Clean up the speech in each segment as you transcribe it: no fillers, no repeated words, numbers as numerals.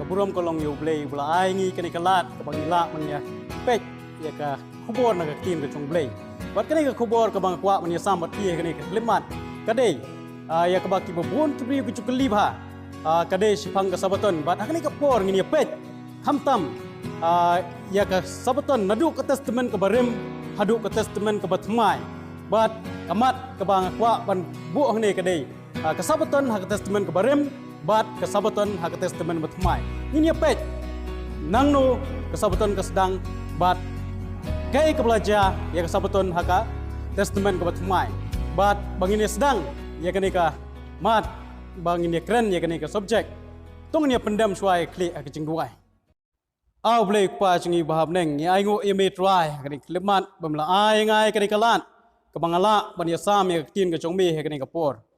burom kolong yo blay bulai ngi kani kalat kabang ila man ya pek ya ka kubor na ka tim ka chung blay bat kani ka kubor kabang kwa man ya sambat pie kani ka limat kadai ya ka baki bubun tu pri ku chukli bha kadai sipang ka sabaton bat kani ka por ngi ya pek hamtam ya ka sabaton nadu ka testament ka barim hadu ka testament ka batmai bat kamat kabang kwa ban bu hne kadai ka sabaton ha ka testament ka barim bat kesabaton hak testament batmai ini pet nangno kesabaton kesedang bat kai kebelajar ya kesabaton hak testament ke batmai bat bangini sedang ya kenika mat bangini keren ya kenika subjek tungnya pendam suai klik ak jing duai au blei pa jingi bahab neng ya aingo ime try kenik lemat bamla ai ngai kenika lat kebangala ban ya sam ya tin ke chongmi ya kenika por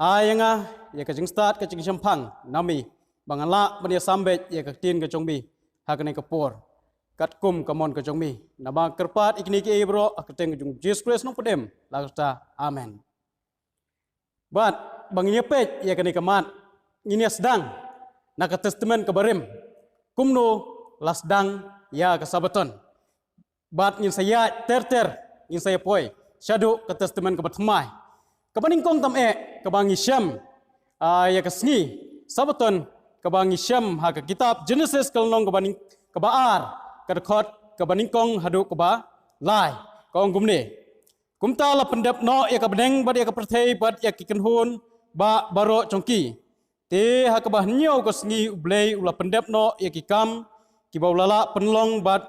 ayanga ya ka jing start ka jing champang nami bangala bania sambet ya ka tin ka chongbi hakane ka por kat kum kamon ka chongmi naba kerpat ikni ki ebro akateng jung Jesus Christ no podem lagsta amen bat banginya pet ya kani kamat ini sedang na ka testament ka barim kumno lasdang ya ka sabaton bat ngin saya ter ngin saya poi syadu ka testament ka batmai kabaning kong tam kabangi syam ya kasni sabaton kabangi syam ha ka kitab Genesis kalnong kabaning kabaar kadkhot kabaning kong hadu kaba lai kong gumne kumta la pendap no ya kabdeng bad ya kaperthei bad ya kikenhun ba baro chongki te ha kabah nyau kasni ublei ula pendap no ya kikam kibaulala penlong bad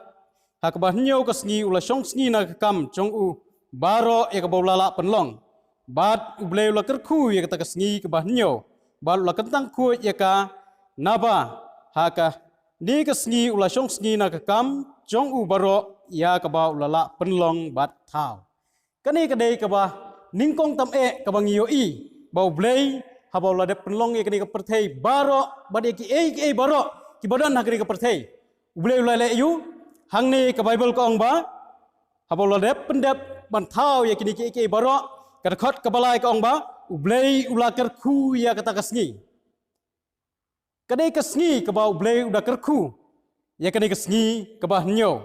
ha kabah nyau kasni ula syong sngi na kam chong u baro ya kabaulala penlong bat ublei ula kerku ya kata kesngi ke bahnyo bat ula kentang ku ya ka naba haka ni kesngi ula syong sngi na ke kam jong u baro ya ka ba ula la penlong bat thau kani kadai ka ba ningkong tam ka bang yo i ba ublei ha ba ula de penlong ya kani ka perthei baro bat ki e baro ki badan ha kani ka perthei ublei ula le yu hang ni ka bible ko ong ba ha ba ula de pendap ban thau ya kini ki baro kadkhot kabalai ka ong ba ublei ula kerku ya kata kasngi kadai kasngi ka ba ublei uda kerku ya kani kasngi ka ba hnyo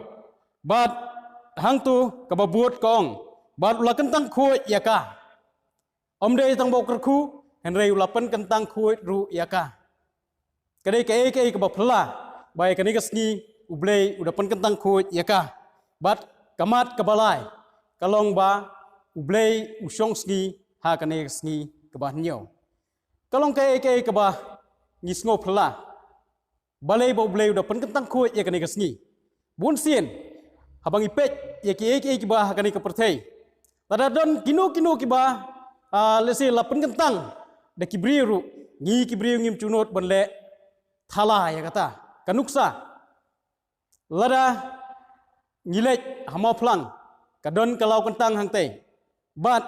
bat hang tu ka ba buat ka ong bat ula kentang khu ya ka omdei tang ba kerku henrei ula pen kentang khu ru ya ka kadai ka ba phla bai kani kasngi ublei uda pen kentang khu ya ka bat kamat kabalai kalong ba ublei usyong sngi ha kane sngi kabah nyo kalong kai kabah ngisngo phla balai bo ublei udah pen kentang khu ya kane sngi bun sien habang ipet ya ki ba ha kane ka perthei tada don kino ki ba lesi la pen kentang da kibriru ngi kibriu ngim cunot banle thala ya kata kanuksa lada ngilek hamau plang kadon kalau kentang hang tei bat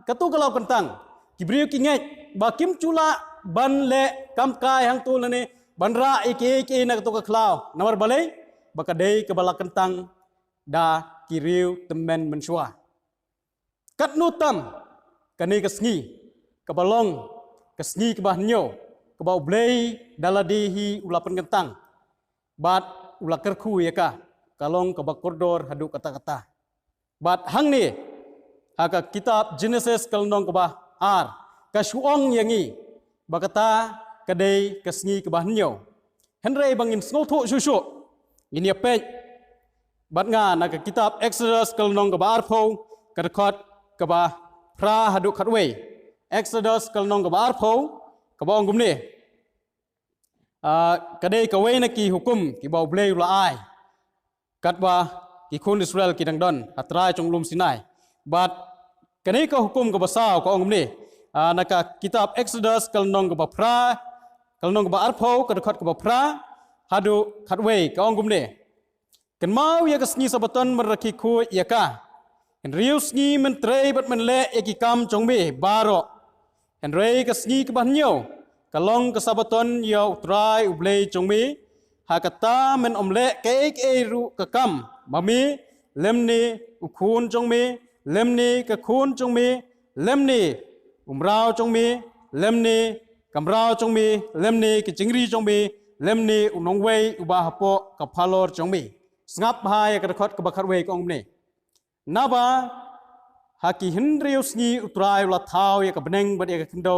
katu kalau kentang kibriu kinget bakim cula ban le kam kai hang tu lane banra iki na katu ka klau nomor balai bakadei ke bala kentang da kiriu temen mensua kat nutam kani kesngi kebalong kesngi ke bahnyo ke bau blei daladihi ulapan kentang bat ula kerku ya ka kalong ke bakordor hadu kata-kata bat hang ni haka kitab Genesis kalnong kebah ar kasuong yangi bakata kadai kesngi kebah nyo henrei bangin snotho susu ini apa bat nga naka kitab Exodus kalnong kebah arpho kadkot kebah pra haduk khatwei Exodus kalnong kebah arpho kebah ongumne kadai kawei naki hukum ki bau blei ulai katwa ki khun Israel ki dangdon atrai chonglum Sinai bat kani ka hukum ka basau ka ong ni naka kitab Exodus kalnong ka bapra kalnong ka arpho ka khot ka bapra hadu khatwei ka ong ni kan mau ya ka sngi sabaton meraki khu ya ka kan riu sngi men trei bat men le ki kam chongmi baro kan rei ka sngi ka banyo kalong ka sabaton yo trai ublei chongmi hakata men omle ke ru ka kam mami lemni ukhun chongmi lemni ka khun chongmi lemni umrao chongmi lemni kamrao chongmi lemni ki chingri chongmi lem ni unong wei ubah hapo kapalor chongmi ngap hai ka khot ka bakhat wei kong ni naba haki hindrius ni utrai la thau ya ka beneng bat ya ka kindo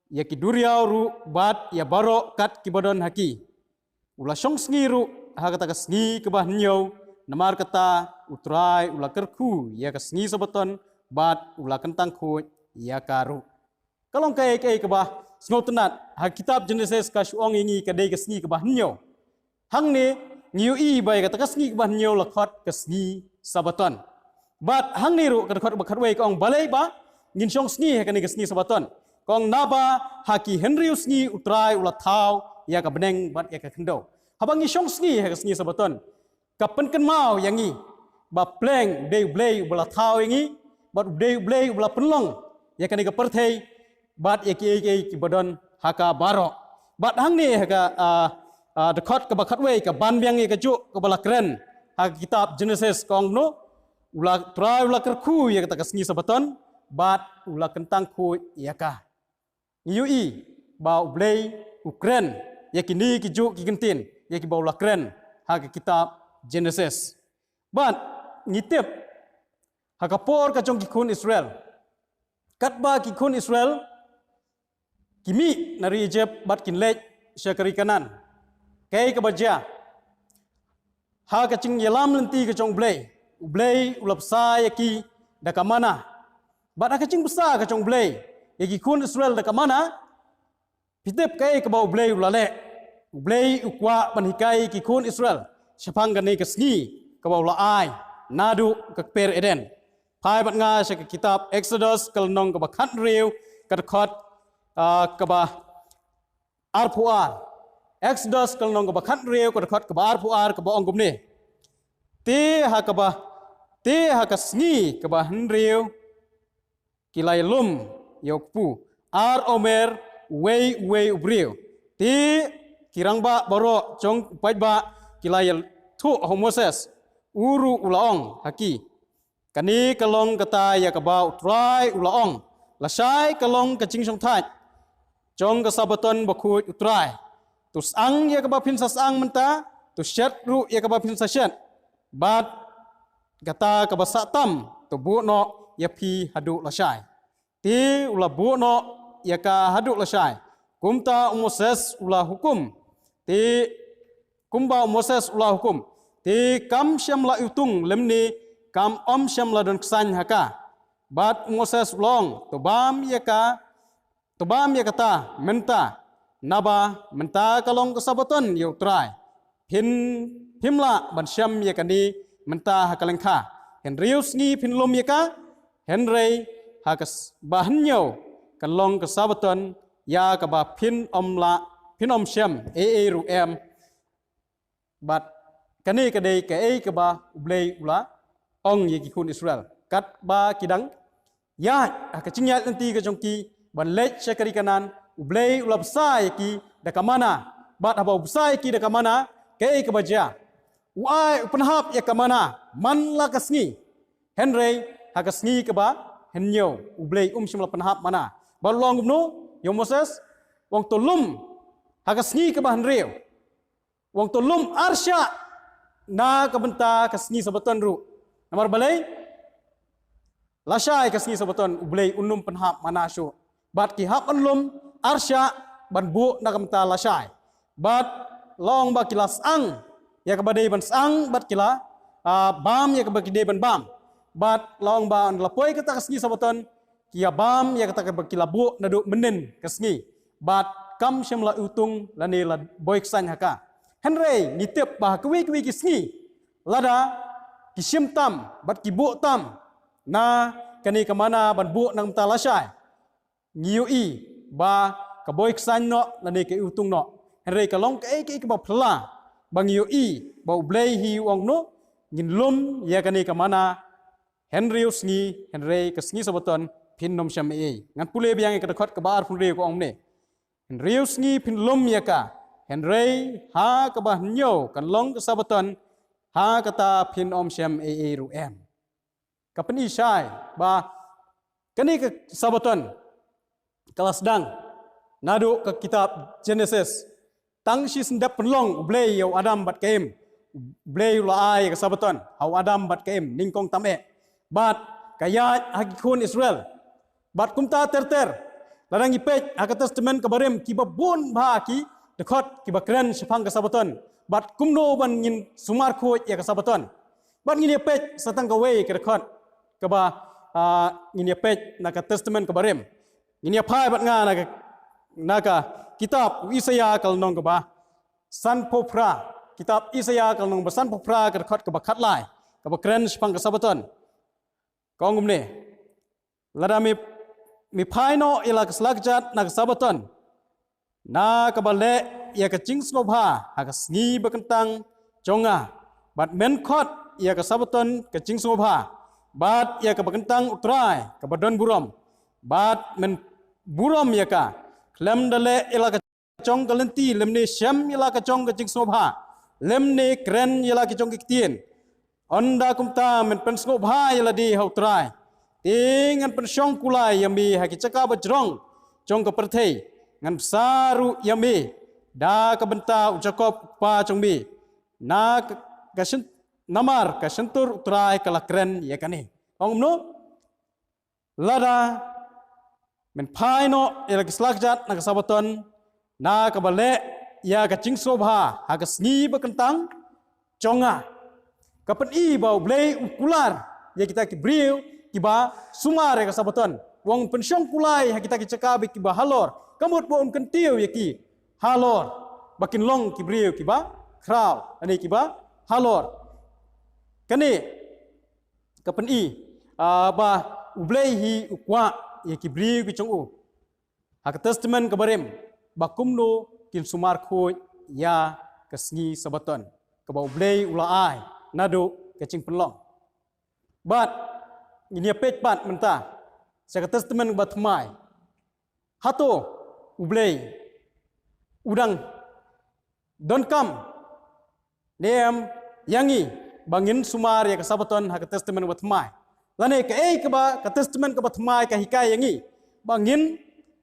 ya ki duriau ru bat ya baro kat ki bodon haki ula song sngi ru ha kata ka sngi ka bah nyau namar kata utrai ula kerku ya ka sngi sabaton bat ula kentang khu ya karu kalong kai ka bah sngotenat ha kitab Genesis ka shuong ingi ka dei ka sngi ka bah nyau hang ni ngiu i bai ka takasngi ban nyau lakhot kasngi sabaton bat hang ni ru ka khot bakhat wei kong balai ba ngin song sngi ka ni kasngi sabaton kong naba haki henrius ngi utrai ula thau ya ka beneng bat ya ka khendo habang ngi song sngi ka kasngi sabaton ka penken mau yangi ba pleng dei blei ula thau yangi bat dei blei ula penlong ya ka ni ka perthei bat ya ki bodon haka baro bat hang ni ka dekot ke bakat wei ke ban biang ke juk ke balakren ha kitab Genesis kong no ula trai ula kerku ya kata kasngi sabaton bat ula kentang ku ya ka yui ba ublei ukren ya kini ki juk ki gentin ya ki ba ula kren ha kitab Genesis bat ngitip ha kapor ka jong ki kun Israel kat ba ki kun Israel kimi nari Egypt bat kinlej syakari kanan kay kabaja ha kacing yelam lenti kacong blei ulap sa yaki dakamana bada kacing besar kacong blei yaki kun Israel dakamana pitep kay kabau blei ulale blei ukwa panhikai ki kun Israel syapang gani kasngi kabau laai nadu kakper Eden pai bat nga sa kitab Exodus kalnong kabakhat riu kadkhot kabah arpuan Exodus kalnong ka bakhat riu ka dakhat ka bar puar ka baong gumni ti ha kasngi ka ba henriu kilai lum yokpu ar omer wei ubriu ti kirang ba baro chong pai ba kilai thu Moses uru ulaong haki kani kalong kata ya ka ba utrai ulaong lasai kalong ka chingsong thai chong ka sabaton bakut utrai tus ang ya kabapin sasang menta tu syat ru ya kabapin sasyat bat kata kabasatam tu bu no ya pi hadu lasai ti ula bu no ya ka hadu lasai kumta Moses ula hukum ti kumba Moses ula hukum ti kam syam la utung lemni kam om syam la don kesan haka bat Moses long tu bam ya kata menta naba menta kalong kesabaton yo try pimla ban syam ya kani menta hakalengkha henrius ngi pinlom ya ka henry hakas bahanyo kalong kesabaton ya ka ba pin om syam ru em bat kani kadai ka ka ba ublei ula ong ye ki kun Israel kat ba kidang ya akachingya nanti ka jongki ban lech syakari kanan ublei ulap sai ki dakamana bat haba ubsai ki dakamana kei kebaja uai upenhap ya kamana man la kasngi henry hakasngi keba henyo ublei simla penhap mana balong gumno yo Moses wong tolum hakasngi keba henry wong tolum arsya na kabenta kasngi sabaton ru namar balai lasai kasngi sabaton ublei penhap mana syu bat ki hap anlum arsya ban bu na kamta lasai bat long ba kilas ang ya kabadai ban sang bat kila bam ya kabakide ban bam bat long ba lapoi kata kasngi sabaton kia bam ya kata kabakila bu nadu menen kasngi bat kam syamla utung lani la boik san haka henry nitip bah kwi kisngi lada kisim tam bat kibu tam na kani kamana ban bu nang ta lasai ngiui ba kaboik san no lani ke utung no henry kalong ke ba phla bang yui ba ublei hi wong no ngin lum ya kani kamana henry usngi henry kasngi sabaton pin nom syam ngan pule biang ke dekat ke bar phunre ko ong ne henry usngi pin lum ya ka henry ha ka bah nyo kan long ke sabaton ha kata pin om syam ru em kapeni syai ba kani ke sabaton kelas dang nadu ke kitab Genesis tang si sendap penlong blay yo Adam bat kem blay la ai ka sabaton hau Adam bat kem ningkong tame bat kaya hakikun Israel bat kumta terter larang ipet hak testament kabarem kiba bun ba ki dekot kiba kren sepang ka sabaton bat kumno ban ngin sumar ko ya ka sabaton bat ngin ipet satang ka we ka dekot kaba ngin ipet na ka testament kabarem ngin pai bat nga naka kitab Isaya kalnong kaba san popra kitab Isaya kalnong ba san popra ka khot ka khat lai ka kren spang ka sabaton kong umne lada mi phaino ila ka slagjat na ka sabaton na ka bale ya ka ching snobha ha ka sngi bakantang jonga bat men khot ya ka sabaton ka ching snobha bat ya ka bakantang utrai ka badon burom bat men burom ya ka lem dale ila ka chong kalenti lemne syam ila ka chong ka ching snobha lemne kren ila ka chong kitien onda kumta men pen snobha ila di hautrai tingan pen syong kulai yami haki caka bajrong chong ka perthei ngan saru yami da ka benta ucakop pa chong mi na ka namar ka sentur utrai kala kren ya kani ongno lada men phaino ila kislagjat na kasabaton na kabale ya ka chingsobha ha ka sngi bakantang chonga kapan i bau blei ukular ya kita ki briu kiba sumare kasabaton wong pensyong kulai ha kita ki cakabi kiba halor kamut bo un kentiu ya ki halor bakin long ki briu kiba kraw ani kiba halor kani kapan i ba ublei hi ukwa ya kibri ki chong u hak testament kabarem bakumno kin sumar khoi ya kasngi sabaton ka bau blei ulaai nado kacing penlong bat ini pet pat menta sa testament batmai hato ublei udang don kam nem yangi bangin sumar ya kasabaton hak testament batmai lane ka ka ba ka testament ka batmai ka hikai yangi bangin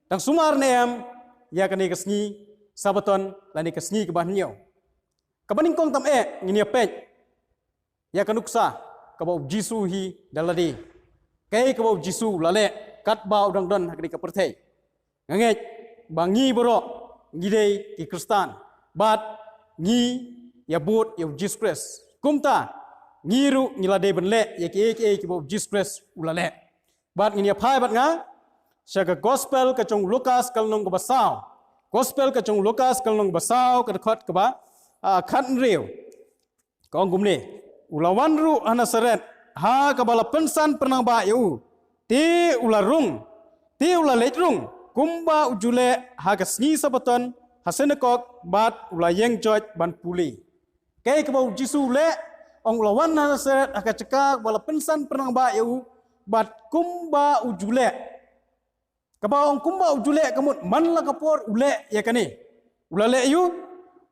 dang sumar neam ya kani kasngi sabaton lane kasngi ka banyo ka baning kong tam ngini pet ya kanuksa ka ba jisu hi daladi ka ba jisu lale kat ba udang don hakni ka perthei nganget bangi boro ngidei ki kristan bat ngi ya bot ya Jesus Christ kumta ngiru ngilade benle ya ki bo Jesus Christ ulale bat ngini phai bat nga syaga gospel ka chong Lukas kalnong ka basaw gospel ka chong Lukas kalnong basaw ka khot ka ba khan riu kong gumne ulawan ru anasaret ha ka bala pensan pernang ba yu ti ularung ti ulalejrung kumba ujule ha ka sngi sabaton hasenekok bat ulayeng joj ban puli kai ka bo jisu le ong lawan na seret aka cekak bala pensan pernang ba yu bat kumba ujule kaba ong kumba ujule kamut man la kapor ule ya kani ulale yu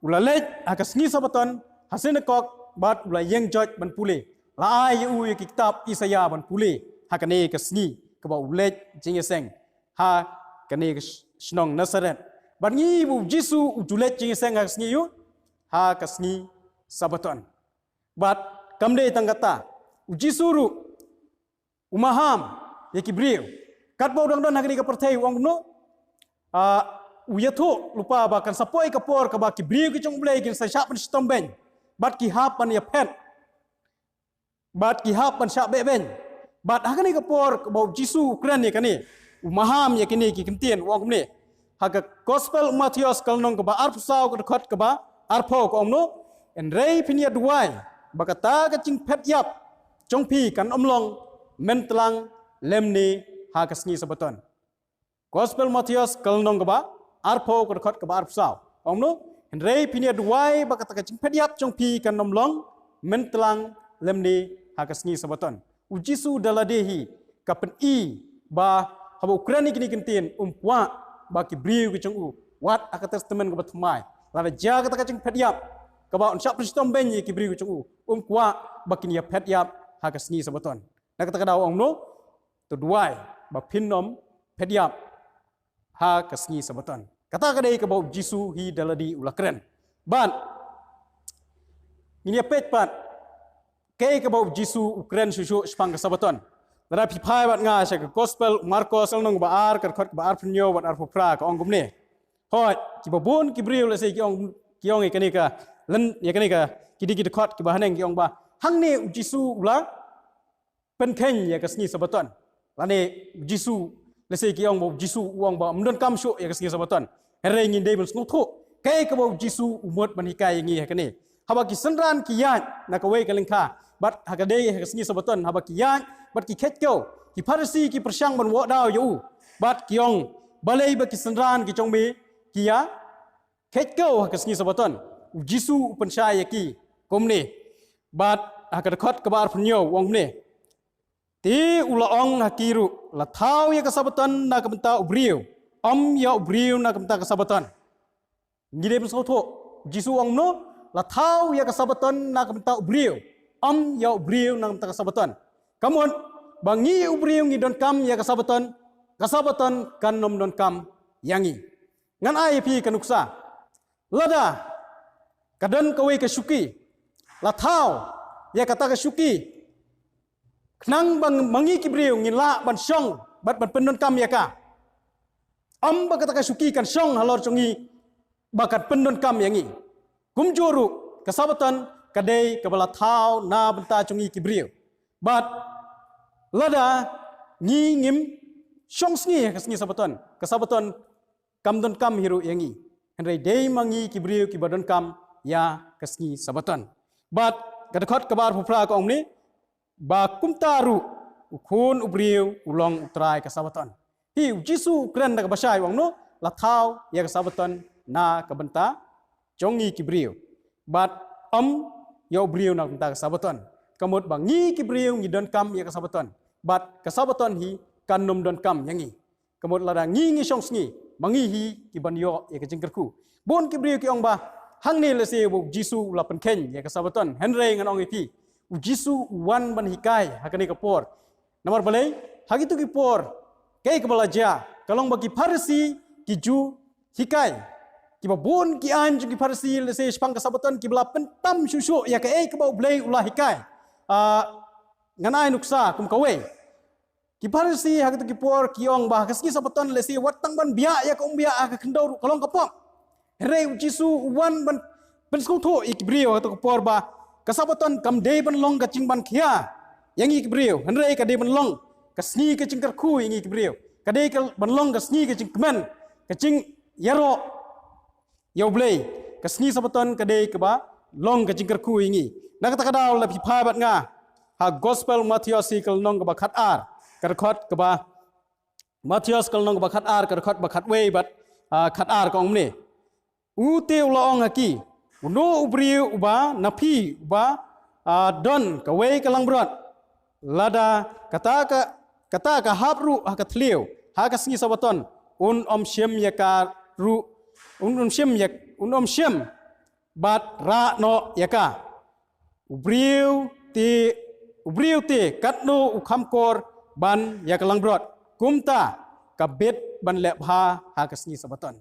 ulale aka sngi sabaton hasin kok bat ulayeng joj ban pule la yu ya kitab Isaya ban pule hakane ka sngi kaba ule jingeseng ha kane snong nasaret ban ngi bu jisu ujule jingeseng ha sngi yu ha ka sngi sabaton bat kamde tanggata uji suru umaham yaki brio kat bau dang don nagri ka perthai wang no uyatho lupa bakan sapoi kapor ka baki brio ki chong blai kin sa sap stom ben bat ki hapan ya pet bat ki hapan sap be ben bat hakani kapor ka bau jisu kran ni kani umaham yakini ki kintien wang ne haga gospel Matius kalnong ka ba arpsau ka khot ka ba arpho ko omno en rei pinia duai bakata ka ching phet yap chong pi kan omlong mentlang lemni ha kasngi sabaton gospel Matius kalnong ka ba arpho ka khot ka ba arpsau omno en rei pinia duai bakata ka ching phet yap chong pi kan omlong mentlang lemni ha kasngi sabaton ujisu daladehi kapen i ba haba ukrani kini kintin umpwa baki briu ki chong u wat aka testament ka batmai lada ja ka ching phet yap kaba on sap pristom ben ki briu chung kwa bakin ya phet yap ha ka sngi sabaton na kata daw ong no to duai ba pinnom phet yap ha ka sngi sabaton Kata kadai ke bau Jisu hi daladi ulah keren. Ban ini apet pat ke bau Jisu ukren susu spang kesabaton. Nara pipai bat nga sya ke gospel Marcos nong baar kerkot baar pnyo bat ar pupra ka ong gumne. Hoi ki babun ki briu le se ki ong ikani ka len ya kani ka kidi kot ki bahaneng ki ong ba. Hang ne Jisu ulah penken ya kasni sabaton. Lane Jisu lesai ki ong bo Jisu uang ba mdon kam shu ya kasni sabaton. Here ngin dei bel snuthu kai ka bo Jisu umot banikai ngi ha kani. Haba ki senran ki yan na ka wei kalengka bat ha ka dei ha kasni sabaton haba ki yan bat ki khet ko ki farsi ki persyang ban wo daw yu bat ki ong balai ba ki senran ki chong mi ki ya khet ko ha kasni sabaton. Jisu pensyai ki komni bat ha ka khot ka bar phnyo wong ne. Ti ulaong hakiru la thau ya kasabatan na kamta ubriu ya ubriu na kamta kasabatan ngidem sotho Jisu ong no la thau ya kasabatan na kamta ubriu ya ubriu na kamta kasabatan kamun bangi ubriu ngi don kam ya kasabatan kan nom don kam yangi ngan ai pi kanuksa lada kadan kawe ka syuki la thau ya kata ka syuki Nang bang mangi kibriu ngila ban syong bat ban pendon kam ya ka. Ba kata ka suki kan syong halor chongi bakat pendon kam yangi. Kumjuru kasabatan kadai kabala thau na benta chongi kibriu. Bat lada ngi ngim syong sngi kasngi sabatan. Kasabatan kam don kam hiru yangi. Henry dei mangi kibriu ki badon kam ya kasngi sabatan. Bat kadakot kabar pupra ka omni ba kumtaru ukun ubriu ulong utrai kasabatan hi Jisu kren da basai wang no la thau ya kasabatan na kabenta jongi kibriu bat ya ubriu na kabenta kasabatan kamut bangi kibriu ngi don kam ya kasabatan bat kasabatan hi kanum don kam yangi kamut lada ngi song sngi mangi hi kibanyo ya kajingkerku bon kibriu ki ong ba hang ni le se Jisu la penken ya kasabatan henry ngan ong ipi Jisu wan ban hikai hakani kapor. Nomor balai hagi tu kipor kai kebalaja kalong bagi Farsi ki ju hikai ki babun ki anju ki Farsi lese spang kasabatan ki bela pentam susu ya ka ke bau blai ulah hikai nganai nuksa kum kawe ki Farsi hagi tu kipor ki ong bah kaski sabatan lese watang ban bia ya ka bia ka kendor kalong kapok re Jisu wan ban penskutho ikbrio tu kapor ba kasabatan kam dei ban long ka cingban khia yangi kibriu hanrei ka dei ban long ka sni ka cingkar khu yangi kibriu ka dei ka ban long ka sni ka cingkman ka cing yaro yoblei ka sni sabatan ka dei ka ba long ka cingkar khu yangi na ka takadaw la phipha bat nga ha gospel Matthias kal nong ka ba khat ar ka khot ka ba Matthias kal nong ka ba khat ar ka khot ba khat wei bat khat ar ka omne u te ulaong haki uno ubriu uba napi uba don kawai kalang berat lada kata ka hapru ha kathliu ha kasngi sabaton syem ya ka ru syem bat ra no ya ka ubriu te katno ukhamkor ban ya kalang berat kumta kabet ban lepha ha kasngi sabaton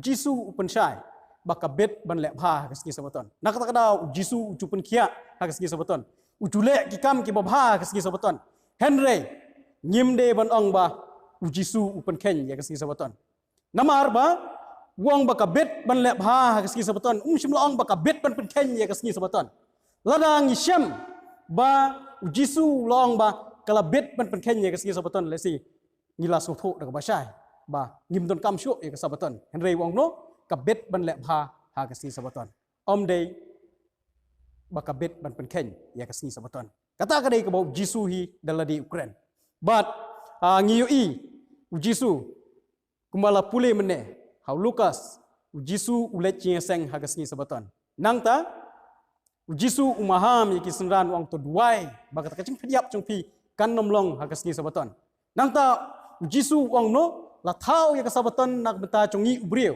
Jisu upensyai baka bet ban lep ha kasgi sabaton nak takada Jisu ucupen kia ha kasgi sabaton ujule kikam ki babha kasgi sabaton henry ngimde ban ong ba Jisu upen ken ya kasgi sabaton namar ba wong baka bet ban lep ha kasgi sabaton simla ong baka bet ban ken ya kasgi sabaton ladang isyam ba Jisu long ba kala bet ban ken ya kasgi sabaton lesi ngila suthu dak basai ba ngimdon kam syu ya kasabaton henry wong no kabet ban lep ha kasni sabaton dei bakabet ban penken ya kasni sabaton kata kadai ke bau Jisu hi daladi Ukraine but ngiyui Jisu kumala pule mene hau Lukas Jisu ulet seng ha kasni sabaton nangta Jisu umaham yaki senran wang to duai bakat kacing phediap chung pi kan nomlong ha kasni sabaton nangta Jisu wang no la thau ya kasabaton nak beta chungi ubriu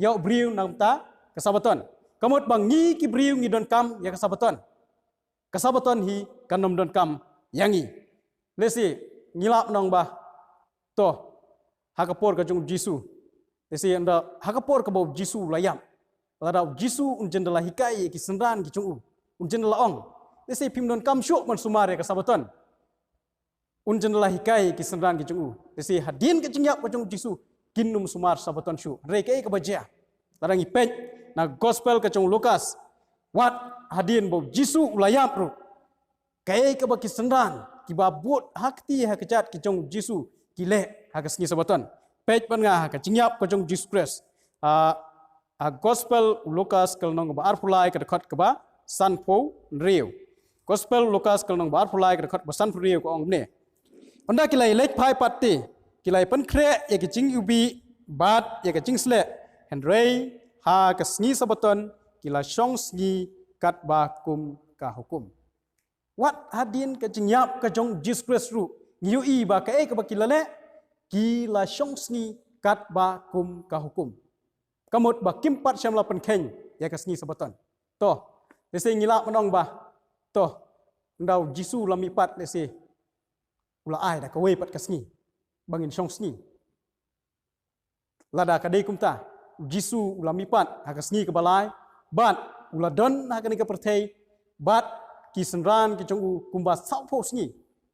ya ubriu nak beta kasabaton kamot bangi ki briu ngi don kam ya kasabaton hi kanom don kam yangi lesi ngilap nong bah to hakapor ka jung Jisu Desi anda hakapor ke bau Jisu layam. Ladau Jisu unjen dalah hikai ki senran ki cungu. Unjen dalah ong. Desi pimdon kam syuk man sumare ke sabaton. Unjen dalah hikai ki senran ki cungu. Desi hadin ke cenyak ke cungu Jisu kinum sumar sabaton syuk. Rekai ke bajia. Larang ipet na gospel ke cungu Lukas. Wat hadin bau Jisu layam ru. Kai ke baki senran ki babut hakti ha kecat ki cungu Jisu ki le ha kesngi sabaton. Pej pan nga ka cingyap ka jong Jesus Christ. Gospel Lukas kal nong ba arpulai ka dekat ke ba sanpo riu. Gospel Lukas kal nong ba arpulai ka dekat ba sanpo riu ko ong ne. Onda kilai lek pai patti kilai pan kre ya ki cing ubi bat ya ka cing sle Henry ha ka sngi sabaton kila shong sngi kat ba kum ka hukum. Wat hadin ka cingyap ka jong Jesus Christ ru. Ngiu i ba ka e ka ba kilale kila syong sngi kat ba kum ka hukum. Kamut ba kimpat syam lapan keng ya ka sngi sabaton. Toh, lese ngilak menong ba. Toh, ndau Jisu lamipat lese ula ai da ka we pat ka sngi. Bangin syong sngi. Lada ka dei kumta. Jisu lamipat ha ka sngi ka balai. Bat ula don ha ka ni ka perthei. Bat ki senran ki chong kumba saupo sngi.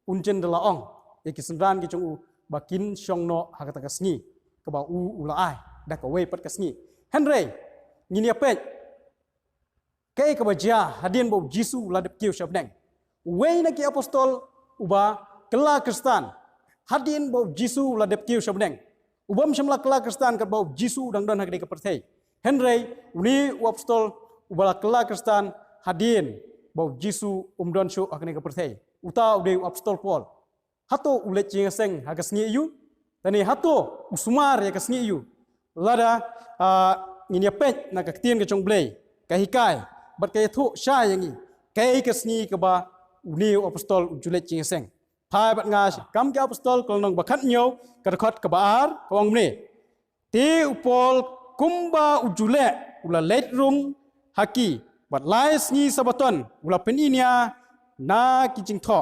Unjen de laong. Ya ki senran ki chong bakin syong no hakata kasngi ke ba ula ai da ka we pat kasngi Henry ngini apet kai ka bajia hadin bo Jisu ladep kiu syabneng we na ki apostol uba kela Kristen hadin bo Jisu ladep kiu syabneng ubam syamla kela Kristen ka bo Jisu dang don hakde ka perthei Henry uni apostol uba kela Kristen hadin bo Jisu umdon syu hakne ka perthei uta ude apostol Paul hato ulet jinga seng hagas ngi yu tani hato usumar ya kas ngi yu lada ngini pet na ka tien ka chong blei ka hikai bat ka thu sha yangi kai kas ngi ka ba uni apostol ulet jinga seng phai bat nga kam ka apostol kol nong bakhat nyo ka khot ka baar ka ong ne ti upol kumba ujule ula let rum haki bat lai sngi sabaton ula peninia na ki jing tho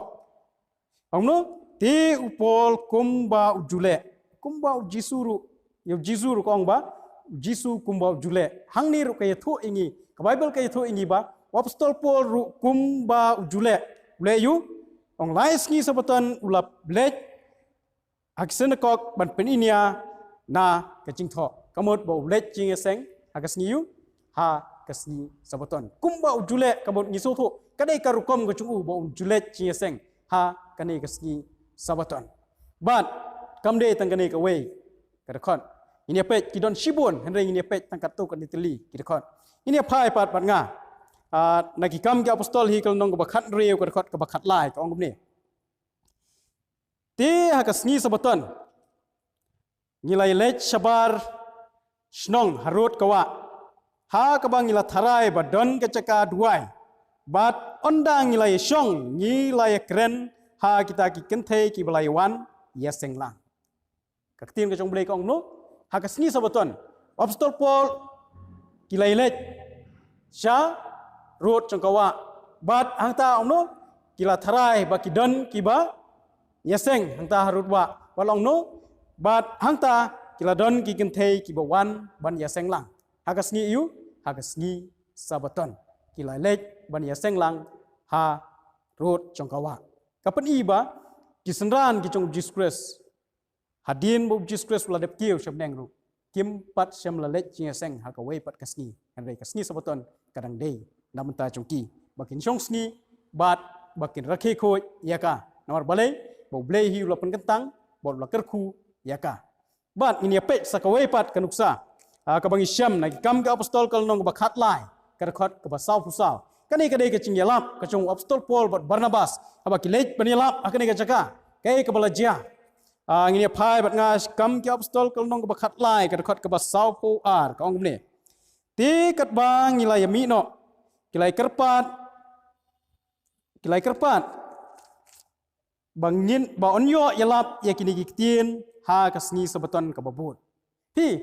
ong no ti upol kumba ujule kumba ujisuru yo jisuru kong ba jisu kumba ujule hangni ru kay thu ingi ka bible kay thu ingi ba apostol Paul ru kumba ujule le yu ong lais ngi sabaton ulap blek aksen kok ban peninia na ka jing tho kamot bo blek jing seng agas ngi yu ha kasni sabaton kumba ujule kamot ngi so thu kadai karukom ka chu bo ujule jing seng ha kani kasni sabaton. But kamde tangane ka way kadakon. Ini pet kidon shibun henry ini pet tangkat tu kan diteli kadakon. Ini pai pat pat nga. Nagi kam ke apostol hi kal nong bakhat reu kadakon ka bakhat lai ka ong ni. Ti hakas ni sabaton. Ngilai lech sabar snong harut kawa. Ha ka bang ngila tharai badon ka caka duai. Bat ondang ngilai syong ngilai kren ha kita ki kenthe ki balai wan ya senglang ka tin ka jong blai ka ong no ha ka sni sabaton apostol Paul ki lai let sha rot jong kawa bat hang ta ong no ki la tharai ba ki don ki ba ya seng hang ta harut wa walong no bat hang ta ki la don ki kenthe ki ba wan ban ya senglang ha ka sni yu ha ka sni sabaton ki lai let ban ya senglang ha rot jong kawa kapan iba kisenran ki chong Jesus Christ hadin bo Jesus Christ la dep kiu syabneng ru kim pat syam la let jinga seng ha ka we pat kasni henry kasni sabaton kadang dei namenta chongki bakin syong sni bat bakin rakhe khoi yaka namar balai bo blei hi la pen kentang bo la kerku yaka bat ini pe sa ka we pat kanuksa ka bangi syam na kam ka apostol kal nong bakhat lai ka khot ka basau pusau kani kadai ka cingyalap ka chong apostol Paul bat Barnabas aba kilej panialap akani ka chaka kai ka balajia ngini phai bat nga kam ki apostol kal nong ka bakhat lai ka khot ka basau pu ar ka ong ne ti kat bang ngilai mi no kilai kerpat bangin ba onyo yalap ya kini giktien ha kasni sabaton ka babut ti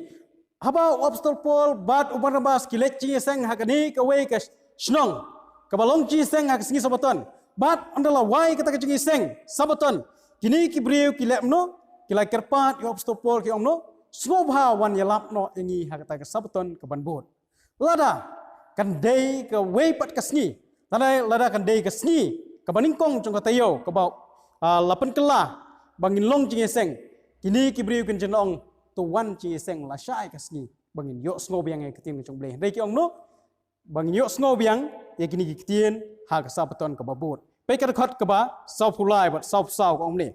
haba apostol Paul bat Barnabas kilej chi seng hakani ka we ka snong kabalong chi seng hak singi sabaton bat andala wai kata ka seng sabaton kini ki breu ki lepno ki la kerpat yo apostol Paul ki omno Snobha wan yalap no yangi hakata ke sabaton ke banbut. Lada kan day ke weipat ke sni. Lada kan day ke sni ke baningkong jong katayo ke bau lapan kelah bangin long jing seng. Kini kibriu kan jenong tuan jing seng la syai ke sni bangin yok snob yang ketin jong bleh. Day ki ong no bangin yok snob yang ya kini ketin hak sabaton ke babut. Pekar khot ke ba sau pulai bat sau ke ong ni.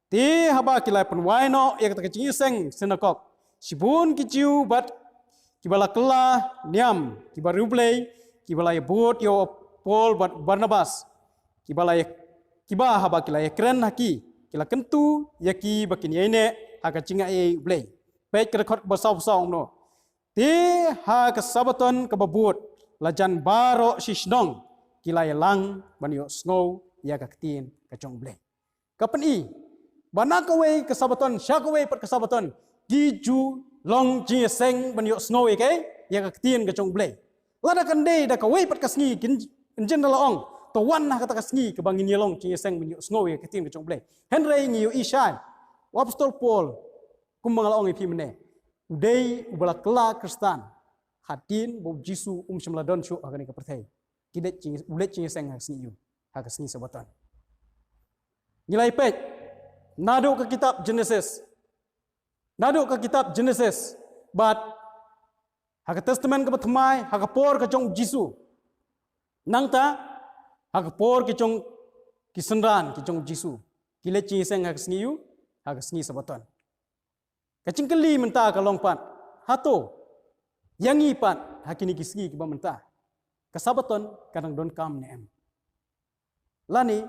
Ti haba kilai penwai no ya kata kecing seng senakok. Sibun kiciu bat kibala kelah niam kibala rublei kibala ya bot yo Paul bat Barnabas kibala ya kiba haba kilai keren haki kila kentu yaki bakin yaine haka cinga e blei. Pek kerekot basau no. Ti ha ke sabaton ke babut lajan baro sisdong kila ya lang ban yo snow ya ka ketin kacong blei. Kapan i bana kawai kesabaton, syakawai per kesabaton, giju long ji seng ban yo snow ke, ya ka ketin ke chong blei. Lada kan dei da kawai per kasngi kin jen da laong, to wan na kata kasngi ke bangin yelong ji seng ban yo snow ke ketin ke chong blei. Henry ngi yo ishai, apostol Paul kum mangalaong ipi mene. Udai ubala kela Kristan, hatin bo Jisu semladon syu agani ke perthai. Kidet ji ulet ji seng hasngi yo, ha kasngi sabaton. Nilai pek nado ke kitab Genesis. Nado ke kitab Genesis. But hak testament ke bathmai, hak por ke jong Jisu. Nang ta hak por ke jong kisenran ke jong Jisu. Kile chi seng hak sngiu, hak sngi sabaton. Kacing keli menta ka longpat. Hato yangi pat hakini kisngi ke ba menta. Kasabaton kadang don kam neem. Lani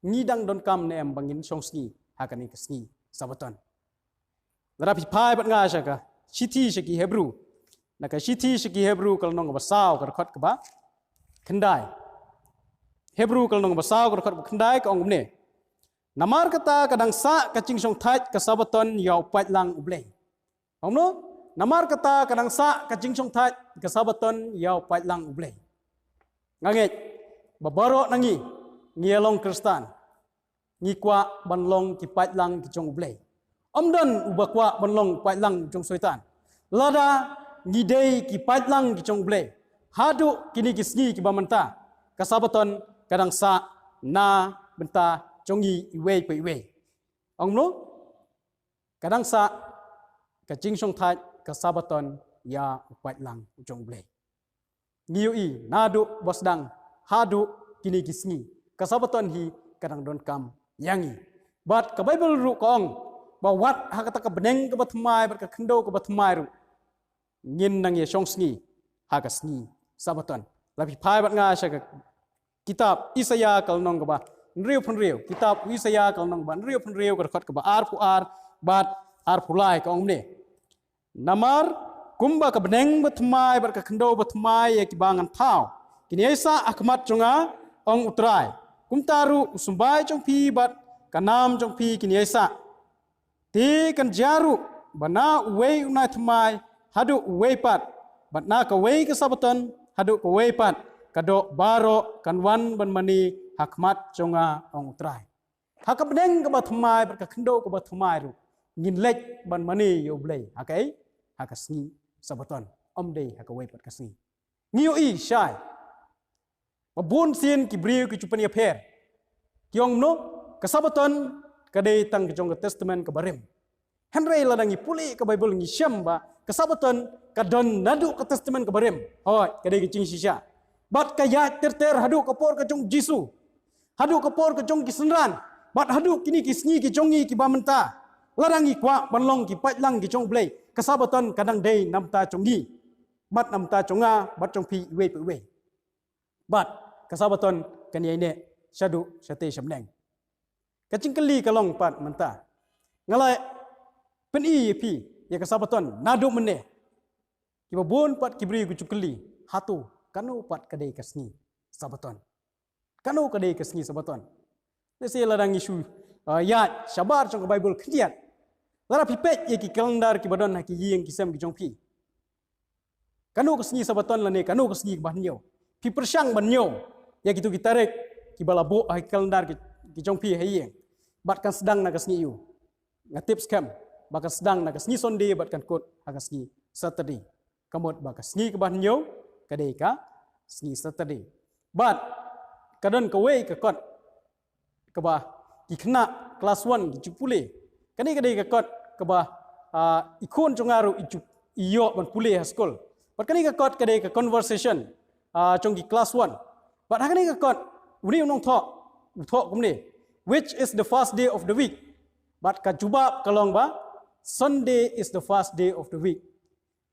ngidang don kam neem bangin song sngi hakani kesngi sabaton. Larapi pai bat nga syaka siti syaki Hebrew. Naka siti syaki Hebrew kalau nong basau kerkot ke ba kendai. Hebrew kalau nong basau kerkot kendai ke ong ne. Namar kata kadang sa kacing song tait ke sabaton yau pat lang ublei. Ong no namar kata kadang sa kacing song tait ke sabaton yau pat lang ublei. Ngangit babaro nangi ngielong Kristan. Ngikwa banlong kipat lang kijong ublei. Omdan ubakwa banlong pat lang jong soitan. Lada ngidei kipat lang kijong ublei. Hadu kini kisngi kibamanta. Kasabaton kadang sa na benta jongi iwe pe iwe. Ongno kadang sa kacing song thai kasabaton ya upat lang jong ublei. Ngiui nadu bosdang hadu kini kisngi. Kasabaton hi kadang don kam yangi. But ke Bible ru kong bawat hakata ke beneng ke bathmai ber ke kendo ke bathmai ru. Ngin nang ye song sngi haka sngi sabaton. Lapi pai bat nga sya kitab Isaya kal nong ke ba nriu pun riu. Kitab Isaya kal nong ba nriu pun riu ke khot ke ba ar pu ar bat ar pulai ke ong ne. Namar kumba ke beneng bathmai ber ke kendo bathmai ye kibangan thau. Kini esa akmat jonga ong utrai. Kumtaru usumbai jong pi bat kanam jong pi kini esa. Ti kan jaru bana uwei unai thmai hadu uwei pat bat na ka wei ke sabaton hadu ka wei pat kado baro kanwan ban mani hakmat jonga ong utrai. Haka bedeng ke bathmai bat ka kendo ke bathmai ru ngin lek ban mani yo blei hakai haka sngi sabaton om dei haka wei pat ka sngi. Ngiu i syai Mabun sin kibriu ki chupan ya pher. Kiong no kasabaton kadai tang jong testament ke barim. Henry ladangi puli ke Bible ngi syamba kasabaton kadon nadu ke testament ke barim. Hoi kadai ki cing sisya. Bat kaya ter hadu kapor ke jong Jisu. Hadu kapor ke jong kisenran. Bat hadu kini kisngi ki jongi ki bamenta. Ladangi kwa banlong ki patlang ki jong blei. Kasabaton kadang dei namta jongi. Bat namta jonga bat jong pi iwe pe iwe. Bat kasabaton kania ini syadu syate syamneng. Kacing keli kalong pat menta. Ngalai peni pi ya kasabaton nadu meneh. Kiba bon pat kibri kucuk keli hatu kanu pat kadai kasni sabaton. Kanu kadai kasni sabaton. Nasi ladang isu ya syabar trong Bible kediat. Lara pipet ye ki kalendar ki badon ki yeng kisam ki jongpi. Kanu kasni sabaton lane kanu kasni bahnyo. Pi persyang banyo ya gitu gitarek ki balabo ai kalendar ki jongpi hayeng bat kan sedang na kasni yu ngatip scam bakas sedang nak sengi Sunday bat kan kot hakas sengi Saturday. Kamot bakas sengi ke banyo kadai ka sengi Saturday. But kadon ka way ka kot ka ba ikna class 1 ki pule. Kadai ka kot ka ba ikon jongaru iyo ban pule ha school. But kadai ka kot kadai ka conversation trong ki class 1. But kadai ka kot uni unong thok kumni which is the first day of the week. But ka jubab kalong ba Sunday is the first day of the week.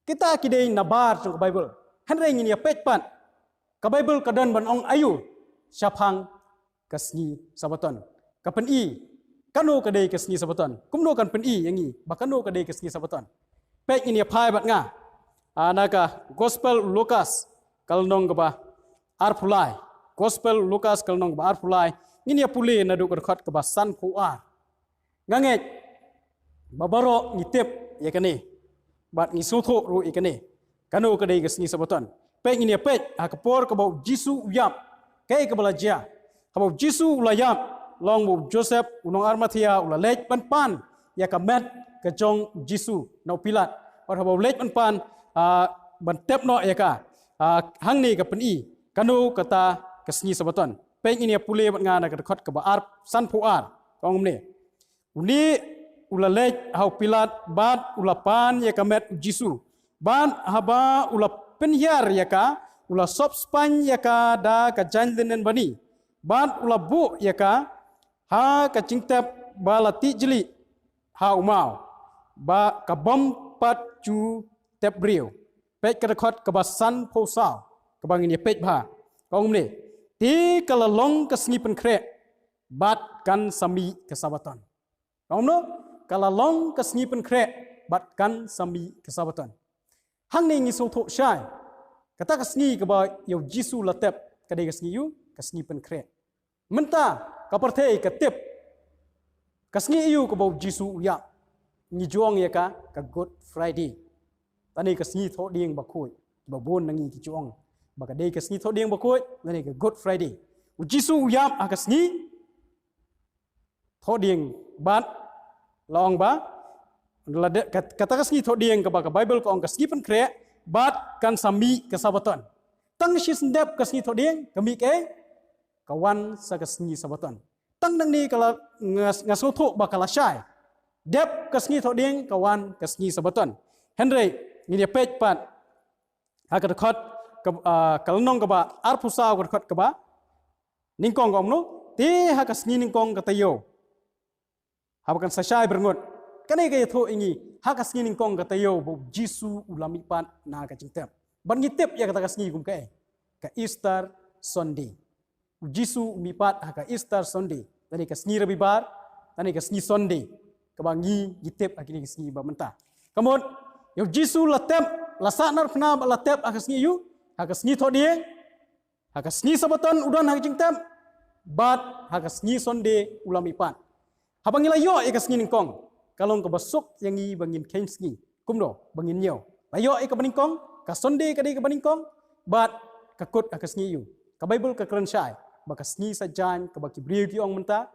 Kita kidai nabar trong Bible. Henry ngin ya pet pan. Ka Bible kadon ban ong ayu syapang kasni sabaton. Ka pen i kanu kadai kasni sabaton. Kumno kan pen i yangi bakanu kadai kasni sabaton. Pet ngin ya pai bat nga. Anaka Gospel Lucas kalnong ka ba arpulai. Gospel Lucas kalnong ba arpulai. Ngin ya pule na du khot ka ba san puar. Nganget babaro ngitip ya kani. Bat ngisuto ru ikani. Kanu kadai kasni sabaton. Pek ini pek akapor kabau Jisu uyap. Kai kabalaja. Kabau Jisu ulayap long bu Joseph unong Armatia ulalej pan ya kamet kejong Jisu no Pilat. Or kabau lej pan bantep no ya ka. Hang ni ka peni kanu kata kasni sabaton. Pek ini pule bat ngana ka dekat ka ar san puar. Kong ni. Uni ulalej hau Pilat bat ulapan ya kamet Jisu. Ban haba ulap penhiar ya ka ula sop span ya ka da ka janlinen bani. Ban ula bu ya ka ha ka cingtep balati jeli ha umau. Ba ka bom pat ju tep brio. Pek ka dekat ka basan posau. Ka bangin ya pek ba. Kong ni. Ti kalalong ka sengi penkre bat kan sami kesabaton. Kong no kalalong ka sengi penkre bat kan sami kesabaton. Hang ni ngiso thok syai. Kata kasni ke ba yo Jisu latep kadai kasni yu kasni penkre. Menta ka perthei ka tip. Kasni yu ke ba Jisu ya. Ngi juang ya ka Good Friday. Tani kasni thok ding ba khoi. Ba bon nangi ki juang. Ba kadai kasni thok ding ba khoi tani ka Good Friday. Jisu ya kasni thok ding bat long ba kata kasni thok dieng ka Bible ko ang kasni pen kre bat kan sami kesabaton. Tang si sendep kasni thok dieng kami ke kawan sa kasni sabaton. Tang nang ni kala ngaso thok bakala syai. Dep kasni thok dieng kawan kasni sabaton. Henry ni pej pat hakat khot kalnong ka ba arpusa ka khot ka ba ningkong kom no ti hakasni ningkong ka tayo. Habakan sa syai berngot kanai kaya tho ingi hakas ngin kong katayo bo Jisu ulami pan na ka cingtep ban ngitep ya kata kasni kum kai ka Easter Sunday Jisu umipat ha ka Easter Sunday tani kasni rabibar tani kasni Sunday ka bangi ngitep akini kasni ba menta kamot yo Jisu latep lasanar pna latep akasni yu hakasni tho die hakasni sabaton udan ha cingtep bat hakasni Sunday ulami pan habangila yo ikasni ningkong kalong ka basok yang i bangin kensni kumno bangin nyo layo ka baningkong ka Sunday kadai ka baningkong bat kakut akasni yu ka Bible ka krensyai bakasni sa jan ka baki briu ki ong menta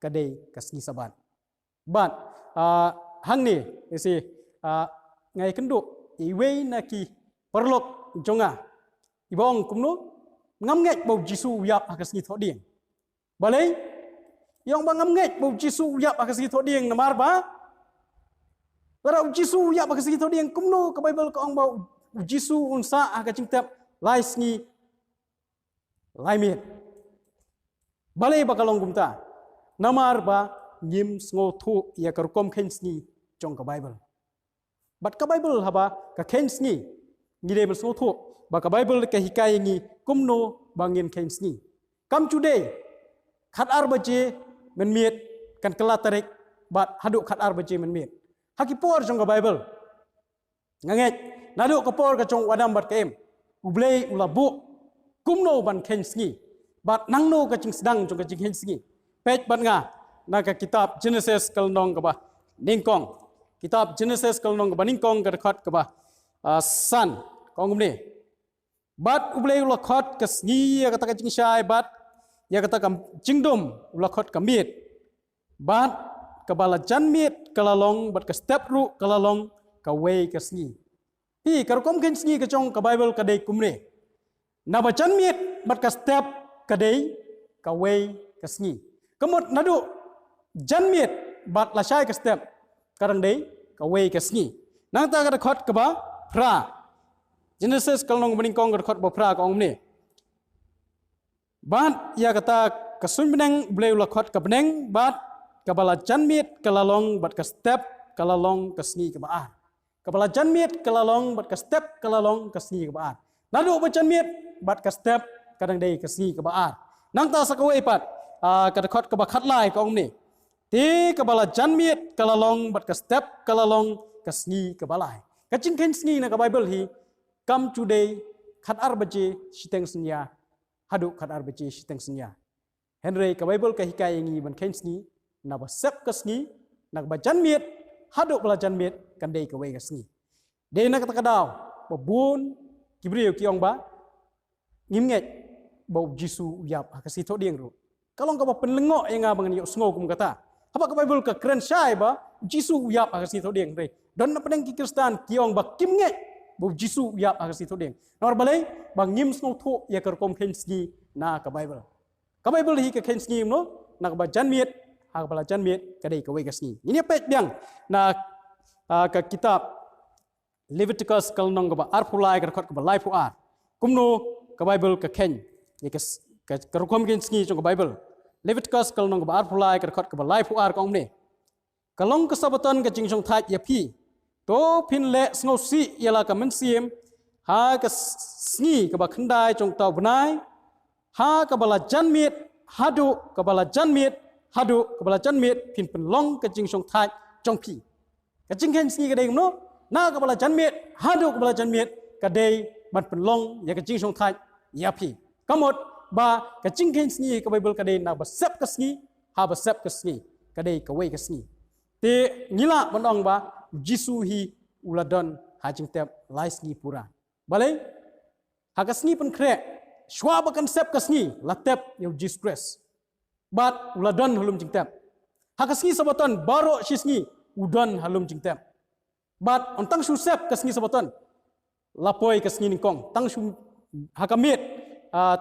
kadai kasni sabat bat hang ni isi ngai kendo iwei na ki perlok jonga ibong kumno ngamnget bau Jisu yap akasni thoding balai yang bangamnget bau Jisu yap akasni thoding namar ba Lara Jisu ya baka sigi todi yang kumno ka Bible ka ong bau Jisu unsa ka cingtep lai sngi lai mit. Balai ba kalong gumta. Namar ba ngim sngo thu ya ka rukom khen sngi jong ka Bible. Bat ka Bible haba ka khen sngi ngide bel sngo thu ba ka Bible ka hikai ngi kumno bangin khen sngi. Kam today khat ar baje men miet kan kala tarik bat haduk khat ar baje men miet. Hakipor jong ka Bible. Nganget nadu kapor ka jong wadam bat kem. Ublei ulabu kumno ban khen sngi. Bat nangno ka jing sedang jong ka jing khen sngi. Pej bat nga na ka kitab Genesis kalnong ka ba ningkong. Kitab Genesis kalnong ka ba ningkong ka dekat ka ba san kong umni. Bat ublei ulakot ka sngi ya kata ka jing syai bat ya kata ka jingdom ulakot ka mit. Bat kabala janmit kalalong bat ka step ru kalalong ka way ka sngi pi karkom ken sngi ka chong ka Bible ka dei kumre na ba janmit bat ka step ka dei ka way ka sngi kamot nadu janmit bat la shai ka step karang dei ka way ka sngi nang ta ka khot ka ba phra Genesis kalong meningkong ka khot ba phra ka ong ne bat ya kata kasun beneng boleh ulakot ke beneng bat kabala janmit kalalong bat ke step kalalong ke sngi ke baar kabala janmit kalalong bat ke step kalalong ke sngi ke baar nadu ba janmit bat ke step kadang dei ke sngi ke baar nang ta sakawai pat ka khot ke ba khat lai ka ong ni ti kabala janmit kalalong bat ke step kalalong ke sngi ke balai ka ching ken sngi na ka Bible hi come today khat ar baje siteng senya hadu khat ar baje siteng senya Henry ka Bible ka hikai ngi ban ken sngi na ba sep ka sngi nak ba janmit hadu bala janmit kan dei ka we ka sngi de na ka daw ba bun kibriu ki ong ba ngim nge ba jisu yap ka si tho ding ru kalong ka ba penlengo yang nga bangan yo sngo kum kata apa ka Bible ka kren sai ba jisu yap ka si tho ding re don na pedeng ki Kristen ki ong ba kim nge ba jisu yap ka si tho ding nor balai ba ngim sngo tho ya ka kom ken sngi na ka Bible ka Bible hi ka ken sngi no nak ba janmit ha bala janmit ka dei ka we ka sngi ini pet biang na ka kitab Leviticus kalnong ka ba arpulai ka khot ka ba life ar kumno ka Bible ka ken ye ka kom ken sngi trong ka Bible Leviticus kalnong ka ba arpulai ka khot ka ba life ar ka ong ne kalong ka sabaton ka jingchong thai ya phi to phin le sngo si yala ka men sim ha ka sngi ka ba khandai trong taw banai ha ka bala janmit hadu ka bala janmit hadu ka bala janmit phin pen long ka jing song thai trong phi ka jing hen sngi ka dei no na ka bala janmit hadu ka bala janmit ka dei ban pen long ya ka jing song thai ya phi kamot ba ka jing hen sngi ka Bible ka dei na ba sep ka sngi ha ba sep ka sngi ka dei ka we ka sngi te ngila bandong ba jisu hi uladon ha jing tep lai sngi pura balai ha ka sngi pen kre shwa ba konsep ka sngi la tep yo Jesus Christ bat uladon halum jing tep ha ka sngi sabaton baro shi sngi udon halum jing tep bat ontang shu sep ka sngi sabaton lapoi ka sngi ningkong tang shu ha ka mit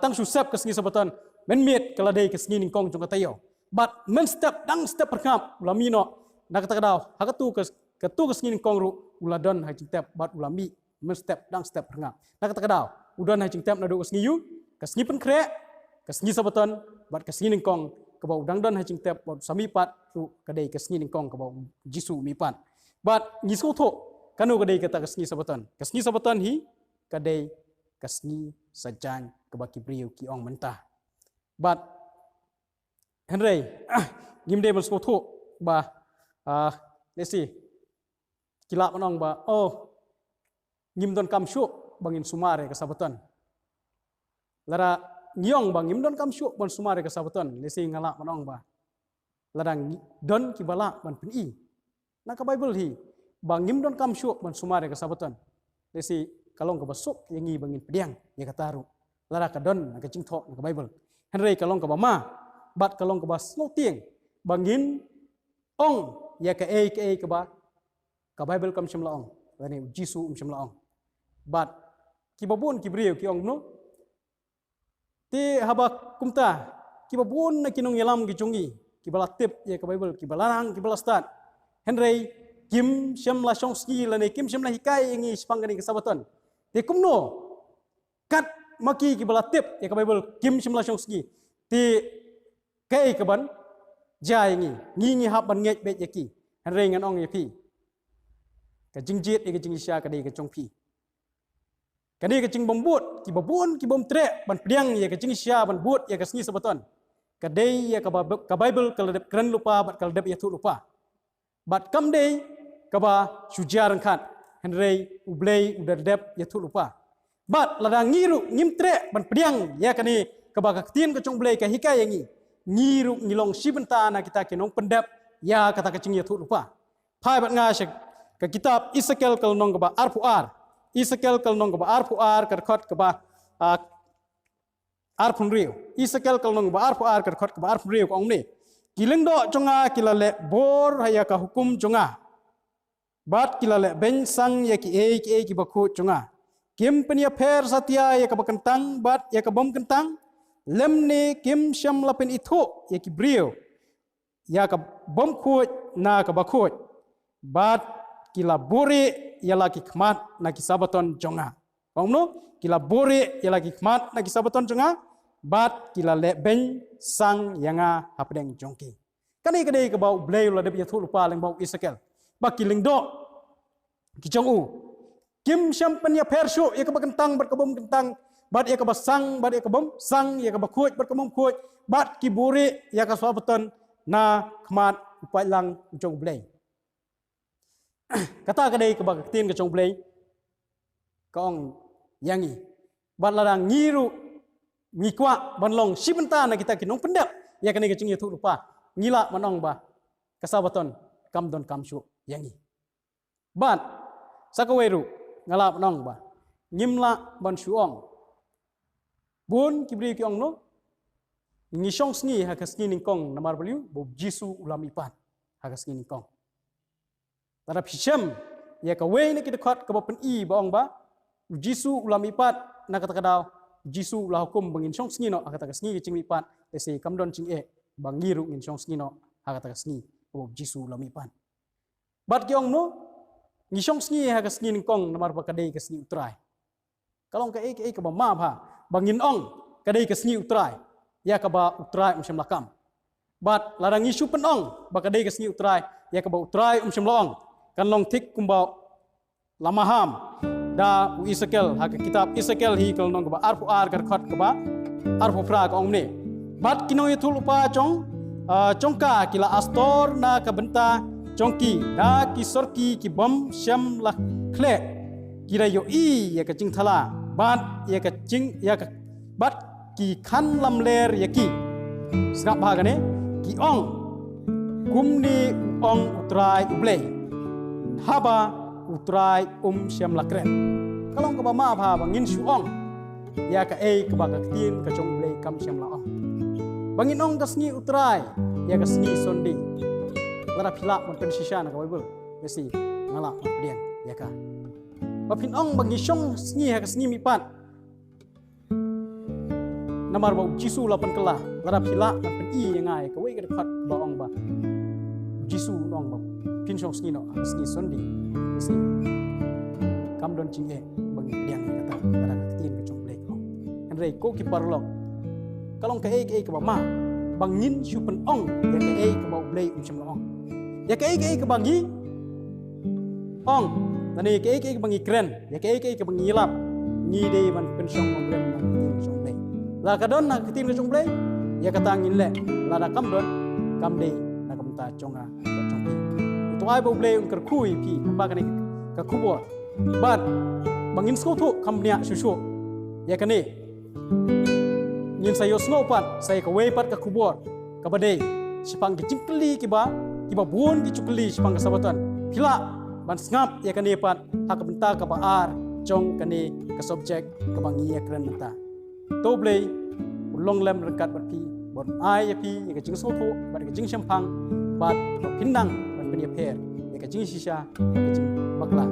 tang shu sep ka sngi sabaton men mit kala dei ka sngi ningkong jong ka tayo bat men step dang step perkap ulamino nak ta daw ha ka tu ka sngi ningkong ru uladon ha jing tep bat ulami men step dang step perkap nak ta daw udon ha jing tep na do ka sngi yu ka sngi pen kre ka sngi sabaton bat ka sngi ningkong ka ba udang don ha jing tep bat sami pat ru ka dei ka sngi ningkong ka ba jisu mi pat bat ngiso tho kanu ka dei ka ta ka sngi sabaton hi ka dei ka sngi sajan ka ba kibriu ki ong mentah bat Henry ngim dei ban sko tho ba lesi kila manong ba ngim don kam syu bangin sumare ka sabaton lara ngiong bang ngim don kam syu ban sumare ka sabaton lesi ngala manong ba ladang don ki bala ban peni na ka Bible hi bang ngim don kam syu ban sumare ka sabaton lesi kalong ka basuk yangi bangin pediang ya kataru lara ka don ka jingtho na ka Bible Henry kalong ka ba ma bat kalong ka ba sno tieng bangin ong ya ka ka ba ka Bible kam shimla ong lani jisu shimla ong bat ki babun ki brio ki ong no ti haba kumta ki babun na kinong yalam ki chungi ki bala tip ya ka Bible ki balarang ki bala start Henry kim shimla shong ski lani kim shimla hikai ngi spangani ka sabaton ti kumno kat maki ki bala tip ya ka Bible kim shimla shong ski ti kai ka ban jai ngi hab ban ngej bet yaki Henry ngan ong ya pi ka jingjit ka jingisha ka dei ka chong pi ka dei ka jing bombut ki babun ki bom tre ban pediang ya ka jingisha ban but ya ka sngi sabaton ka dei ya ka Bible ka ledep kren lupa bat ka ledep ya tu lupa bat kam dei ka ba sujar khat Henry ublei udadep ya tu lupa bat ladang ngiru ngim tre ban pediang ya ka ni ka ba ka tin ka chong blei ka hikai yangi ngiru ngilong sibenta na kita kinong pendap ya kata kacing ya tu lupa pai bat ngasek ka kitab Ezekiel kal nong ka ba arpuar Ezekiel kal nong ka ba arpuar ka khot ka ba arpun riu Ezekiel kal nong ba arpuar ka khot ka ba arpun riu ong ni Kileng do jonga kilale bor haya ka hukum jonga. Bat kilale ben sang ya ki ki baku jonga. Kim penia per satya ya ka bakentang bat ya ka bom kentang. Lemne kim syam lapen itu ya ki brio. Ya ka bom kuat na ka bakut. Bat kila buri ya laki kmat na ki sabaton jonga. Omno kila buri ya laki kmat na ki sabaton jonga. Bat kila le ben sang yanga hapdeng jongki. Kani kadai ke bau blay la de tu lupa leng bau Israel. Baki leng do ki jong u. Kim syampan ya persyo ya ke bakentang berkebom kentang. Bat ya ke basang bat ya ke bom sang ya ke bakut berkebom kut. Bat ki buri ya ke sabaton na kmat upai lang jong blay. Kata kadai ke bakatin ke jong blay. Kaong yangi. Bat ladang ngiru ngikwa banlong sibenta na kita kinong pendak ya kani kecing itu lupa ngila manong ba kasabaton kamdon kamsu yangi ban sakaweru ngala manong ba ngimla ban suong bun kibri ki ong no ngisong sngi hakas ni ningkong namar beliu bo jisu ulam ipan hakas ni ningkong tarap hisham ya ka we ni kidekat ka bapen i ba ong ba jisu ulam ipat na kata-kata Jisu lah hukum bangin song sngi no akata kasni cing lipat lesi kamdon cing bangiru ngin song sngi no akata kasni o Jisu lamipan bat kiong no ngi song sngi ha kasni ningkong namar pa kadai kasni utrai kalong ka ka ba ma ba bangin ong kadai kasni utrai ya ka ba utrai umsem lakam bat larang isu penong ba kadai kasni utrai ya ka ba utrai umsem loong kan long tik kumbau lamaham da Israel hak kitab Israel hi kal nong ba arfu ar kar khat ba arfu fra ka ong ne bat kinong itu lupa congka kila astor na ka benta congki da ki sorki ki bom syam la khle kira yo i ya ka jing thala bat ya ka jing ya ka bat ki khan lam ler ya ki sngap ba ne ki ong kumni ong utrai ublei haba utrai syam la kret kalong ka ba ma ba bangin suong ya ka ka ba ka tin ka chong blei kam syam la ong bangin ong kasni utrai ya kasni sondi lara phila mon pen shisha na ka bible besi ngala dian ya ka bapin ong bangi syong sni ha kasni mipat namar ba jisu lapan kala lara phila pen i ngai ka we ka khat ba ong ba jisu ong ba pin syong sni no sni sondi besi kam don chinge bangi dian kata lara ka tin ka chong blei ko en rei ko ki parlok kalong ka ka ba ma bangin syupen ong ya ka ba blei umsem ong ya ka bangi ong tani ka bangi kren ya ka bangi lap ni de man pensyong ong blei na tin ka chong blei la ka don na tin ka chong blei ya ka tangin le la da kam don kam de na kam ta chonga ka chong blei to ai ba blei ung kar kui pi ba ka ni ka kubo bat bangin sko thu kam nia shu ya ka ni ngin sayo snopat saya ka wepat ka kubor ka badai sipang ki cingkeli ki ba bun ki cukeli sipang ka sabatan pila ban ngap ya kan epat hak benta ka ar jong kani ka subjek ka bangi ya kren benta to blei ulong lem rekat bat pi bon ai ya pi ya ka jing so tho bat ka jing sampang bat pindang ban pen ya per ya ka jing sisa ka jing bakla